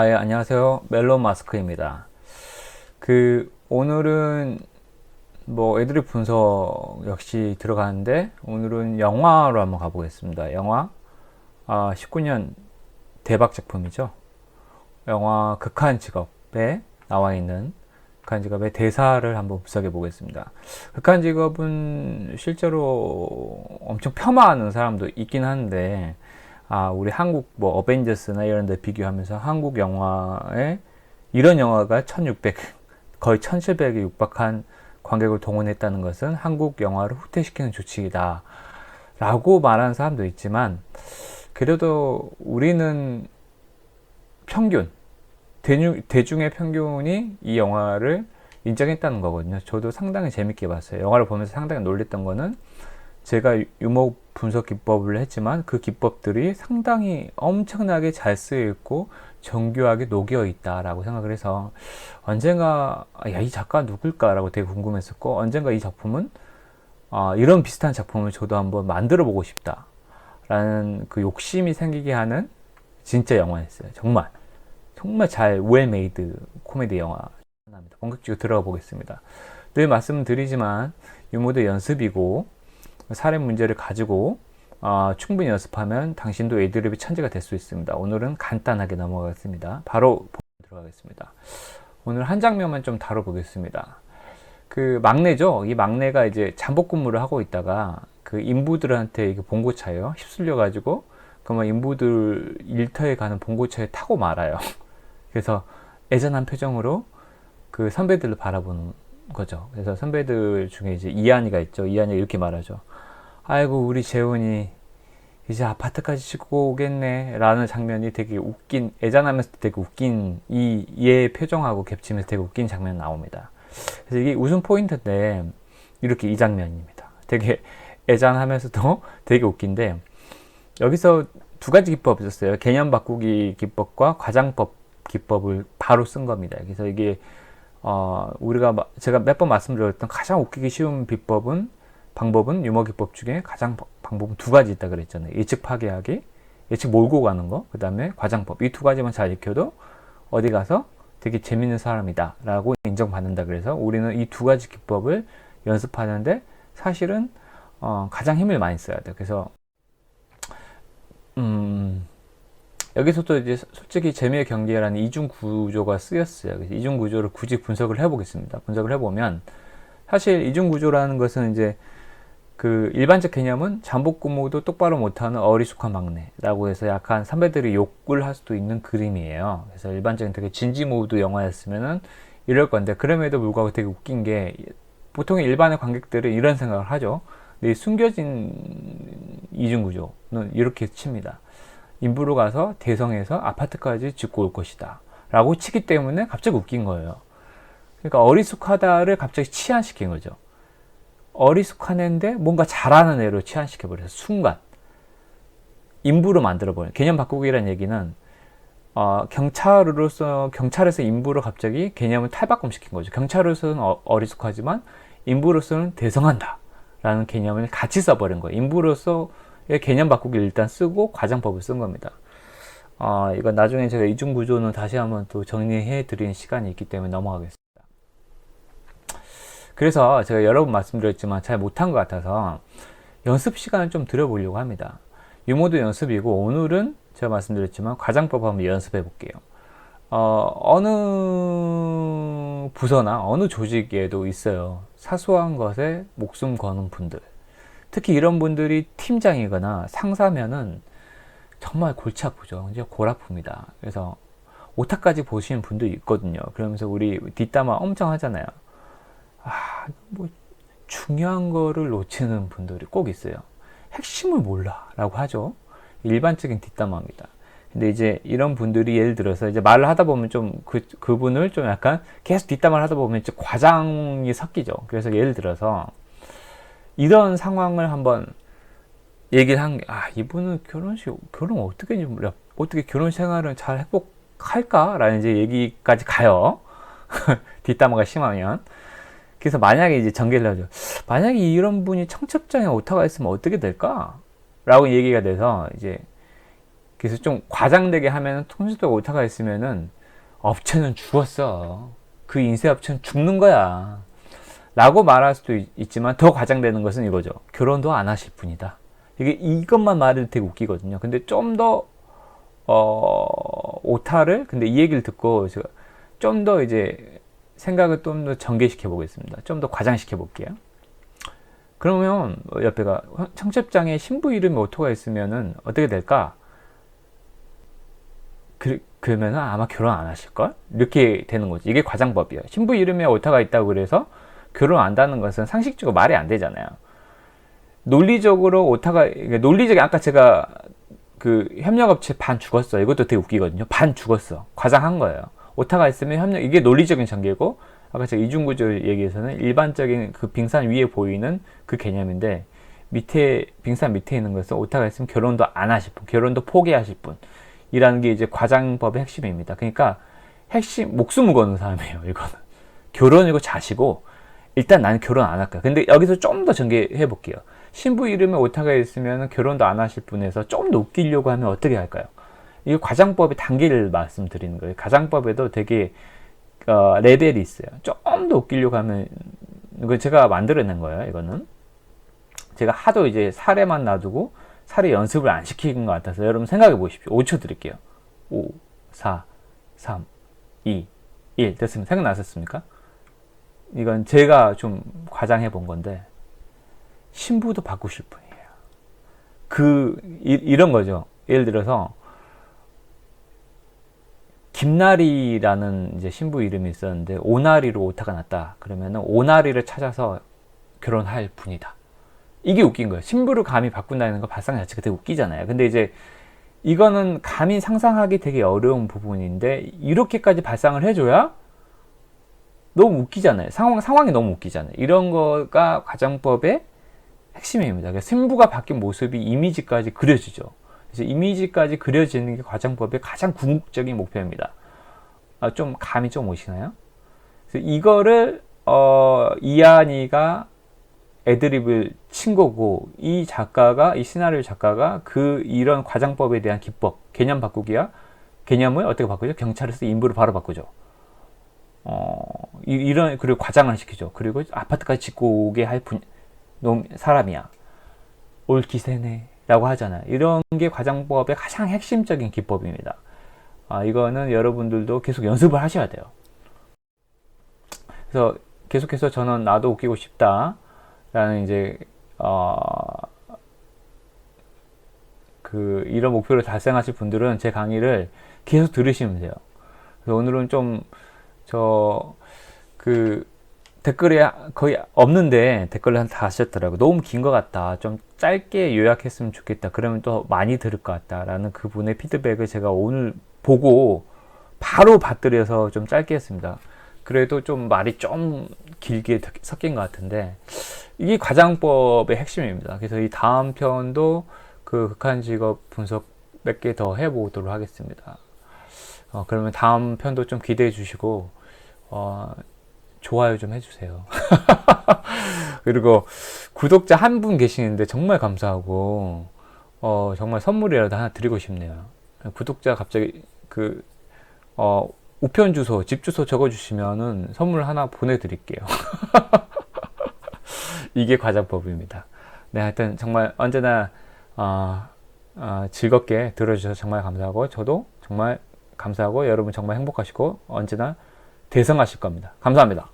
예, 안녕하세요. 멜론 마스크입니다. 오늘은 애드립 분석 역시 들어가는데, 오늘은 영화로 한번 가보겠습니다. 영화, 19년 대박 작품이죠. 영화 극한 직업에 나와 있는 극한 직업의 대사를 한번 분석해 보겠습니다. 극한 직업은 실제로 엄청 폄하하는 사람도 있긴 한데, 우리 한국 어벤져스나 이런 데 비교하면서 한국 영화에 이런 영화가 1600, 거의 1700에 육박한 관객을 동원했다는 것은 한국 영화를 후퇴시키는 조치이다 라고 말하는 사람도 있지만, 그래도 우리는 평균, 대중의 평균이 이 영화를 인정했다는 거거든요. 저도 상당히 재밌게 봤어요. 영화를 보면서 상당히 놀랬던 거는, 제가 유머 분석 기법을 했지만 그 기법들이 상당히 엄청나게 잘 쓰여 있고 정교하게 녹여 있다라고 생각을 해서, 언젠가 이 작가 누굴까라고 되게 궁금했었고, 언젠가 이 작품은 이런 비슷한 작품을 저도 한번 만들어 보고 싶다라는 그 욕심이 생기게 하는 진짜 영화였어요. 정말 정말 잘 웰 메이드 코미디 영화. 본격적으로 들어가 보겠습니다. 늘 말씀드리지만 유머도 연습이고, 사례 문제를 가지고 충분히 연습하면 당신도 애드립이 천재가 될 수 있습니다. 오늘은 간단하게 넘어가겠습니다. 바로 들어가겠습니다. 오늘 한 장면만 좀 다뤄보겠습니다. 그 막내죠. 이 막내가 이제 잠복 근무를 하고 있다가 그 인부들한테 이게 봉고차예요. 휩쓸려 가지고 그러면 인부들 일터에 가는 봉고차에 타고 말아요. 그래서 애잔한 표정으로 그 선배들을 바라보는 거죠. 그래서 선배들 중에 이제 이한이가 있죠. 이한이가 이렇게 말하죠. 아이고, 우리 재훈이 이제 아파트까지 짓고 오겠네 라는 장면이 되게 웃긴, 애잔하면서 되게 웃긴, 얘의 표정하고 겹치면서 되게 웃긴 장면이 나옵니다. 그래서 이게 웃음 포인트인데, 이렇게 이 장면입니다. 되게 애잔하면서도 되게 웃긴데, 여기서 두 가지 기법이 있었어요. 개념 바꾸기 기법과 과장법 기법을 바로 쓴 겁니다. 그래서 이게 제가 몇 번 말씀드렸던 가장 웃기기 쉬운 방법은 유머 기법 중에 가장 방법은 두 가지 있다 그랬잖아요. 예측 파괴하기, 예측 몰고 가는 거, 그 다음에 과장법. 이 두 가지만 잘 익혀도 어디 가서 되게 재밌는 사람이다 라고 인정받는다. 그래서 우리는 이 두 가지 기법을 연습하는데 사실은 가장 힘을 많이 써야 돼요. 그래서 여기서도 이제 솔직히 재미의 경계라는 이중 구조가 쓰였어요. 그래서 이중 구조를 굳이 분석을 해보겠습니다. 분석을 해보면, 사실 이중 구조라는 것은 이제 그 일반적 개념은 잠복 근무도 똑바로 못하는 어리숙한 막내라고 해서 약간 선배들이 욕을 할 수도 있는 그림이에요. 그래서 일반적인 되게 진지 모드 영화였으면은 이럴 건데, 그럼에도 불구하고 되게 웃긴 게, 보통 일반의 관객들은 이런 생각을 하죠. 근데 이 숨겨진 이중 구조는 이렇게 칩니다. 인부로 가서 대성에서 아파트까지 짓고 올 것이다 라고 치기 때문에 갑자기 웃긴 거예요. 그러니까 어리숙하다를 갑자기 치환시킨 거죠. 어리숙한 애인데 뭔가 잘하는 애로 치환시켜버려서 순간 인부로 만들어버려요. 개념 바꾸기라는 얘기는 경찰에서 인부로 갑자기 개념을 탈바꿈시킨 거죠. 경찰로서는 어리숙하지만 인부로서는 대성한다 라는 개념을 같이 써버린 거예요. 인부로서의 개념 바꾸기를 일단 쓰고 과장법을 쓴 겁니다. 이건 나중에 제가 이중 구조는 다시 한번 또 정리해 드리는 시간이 있기 때문에 넘어가겠습니다. 그래서 제가 여러 번 말씀드렸지만 잘 못한 것 같아서 연습 시간을 좀 드려보려고 합니다. 유머도 연습이고, 오늘은 제가 말씀드렸지만 과장법 한번 연습해 볼게요. 어느 부서나 어느 조직에도 있어요. 사소한 것에 목숨 거는 분들. 특히 이런 분들이 팀장이거나 상사면은 정말 골치 아프죠. 이제 골 아픕니다. 그래서 오타까지 보시는 분도 있거든요. 그러면서 우리 뒷담화 엄청 하잖아요. 중요한 거를 놓치는 분들이 꼭 있어요. 핵심을 몰라 라고 하죠. 일반적인 뒷담화입니다. 근데 이제 이런 분들이 예를 들어서 이제 말을 하다 보면 좀 그분을 좀 약간 계속 뒷담화를 하다 보면 이제 과장이 섞이죠. 그래서 예를 들어서 이런 상황을 한번 얘기를 한 게, 이분은 결혼 어떻게 결혼 생활을 잘 행복할까? 라는 이제 얘기까지 가요. 뒷담화가 심하면. 그래서 만약에 이제 전개를 하죠. 만약에 이런 분이 청첩장에 오타가 있으면 어떻게 될까? 라고 얘기가 돼서 이제 그래서 좀 과장되게 하면은 통신도가 오타가 있으면은 업체는 죽었어. 그 인쇄업체는 죽는 거야. 라고 말할 수도 있지만 더 과장되는 것은 이거죠. 결혼도 안 하실 분이다. 이것만 말해도 되게 웃기거든요. 근데 좀 더, 오타를, 근데 이 얘기를 듣고 제가 좀 더 이제 생각을 좀 더 전개시켜 보겠습니다. 좀 더 과장시켜 볼게요. 그러면 옆에가 청첩장에 신부 이름이 오타가 있으면은 어떻게 될까? 그러면은 아마 결혼 안 하실걸? 이렇게 되는 거지. 이게 과장법이에요. 신부 이름에 오타가 있다고 그래서 결혼 안 한다는 것은 상식적으로 말이 안 되잖아요. 논리적으로 오타가, 논리적인, 아까 제가 그 협력업체 반 죽었어. 이것도 되게 웃기거든요. 반 죽었어. 과장한 거예요. 오타가 있으면 이게 논리적인 전개고, 아까 제가 이중구조 얘기에서는 일반적인 그 빙산 위에 보이는 그 개념인데, 빙산 밑에 있는 것은 오타가 있으면 결혼도 안 하실 분, 결혼도 포기하실 분. 이라는 게 이제 과장법의 핵심입니다. 그러니까 목숨을 거는 사람이에요, 이거는. 결혼이고 자시고, 일단 나는 결혼 안 할 거야. 근데 여기서 좀 더 전개해 볼게요. 신부 이름에 오타가 있으면 결혼도 안 하실 분에서 좀 더 웃기려고 하면 어떻게 할까요? 이 과장법의 단계를 말씀드리는 거예요. 과장법에도 되게 레벨이 있어요. 좀 더 웃기려고 하면, 이거 제가 만들어낸 거예요. 이거는 제가 하도 이제 사례만 놔두고 사례 연습을 안 시키는 것 같아서 여러분 생각해 보십시오. 5초 드릴게요. 5, 4, 3, 2, 1 됐습니다. 생각나셨습니까? 이건 제가 좀 과장해 본 건데, 신부도 바꾸실 분이에요. 이런 거죠. 예를 들어서 김나리라는 이제 신부 이름이 있었는데 오나리로 오타가 났다. 그러면은 오나리를 찾아서 결혼할 분이다. 이게 웃긴 거예요. 신부를 감히 바꾼다는 거 발상 자체가 되게 웃기잖아요. 근데 이제 이거는 감히 상상하기 되게 어려운 부분인데 이렇게까지 발상을 해줘야 너무 웃기잖아요. 상황이 너무 웃기잖아요. 이런 거가 과장법의 핵심입니다. 그러니까 신부가 바뀐 모습이 이미지까지 그려지죠. 그래서 이미지까지 그려지는 게 과장법의 가장 궁극적인 목표입니다. 좀 감이 좀 오시나요? 그래서 이거를 이한이가 애드립을 친 거고, 이 시나리오 작가가 이런 과장법에 대한 기법, 개념 바꾸기야, 개념을 어떻게 바꾸죠? 경찰에서 인부를 바로 바꾸죠. 그리고 과장을 시키죠. 그리고 아파트까지 짓고 오게 할 사람이야. 올 기세네. 라고 하잖아요. 이런 게 과장법의 가장 핵심적인 기법입니다. 이거는 여러분들도 계속 연습을 하셔야 돼요. 그래서 계속해서 저는 나도 웃기고 싶다. 라는 이제, 이런 목표를 달성하실 분들은 제 강의를 계속 들으시면 돼요. 그래서 오늘은 좀, 댓글이 거의 없는데 댓글을 한 다 하셨더라고요. 너무 긴 것 같다. 좀 짧게 요약했으면 좋겠다. 그러면 또 많이 들을 것 같다. 라는 그분의 피드백을 제가 오늘 보고 바로 받들여서 좀 짧게 했습니다. 그래도 좀 말이 좀 길게 섞인 것 같은데, 이게 과장법의 핵심입니다. 그래서 이 다음 편도 극한 직업 분석 몇 개 더 해보도록 하겠습니다. 그러면 다음 편도 좀 기대해 주시고, 좋아요 좀 해주세요. 그리고 구독자 한 분 계시는데 정말 감사하고, 정말 선물이라도 하나 드리고 싶네요. 구독자 갑자기 우편 주소, 집 주소 적어주시면은 선물 하나 보내드릴게요. 이게 과장법입니다. 네, 하여튼 정말 언제나 즐겁게 들어주셔서 정말 감사하고, 저도 정말 감사하고, 여러분 정말 행복하시고 언제나 대성하실 겁니다. 감사합니다.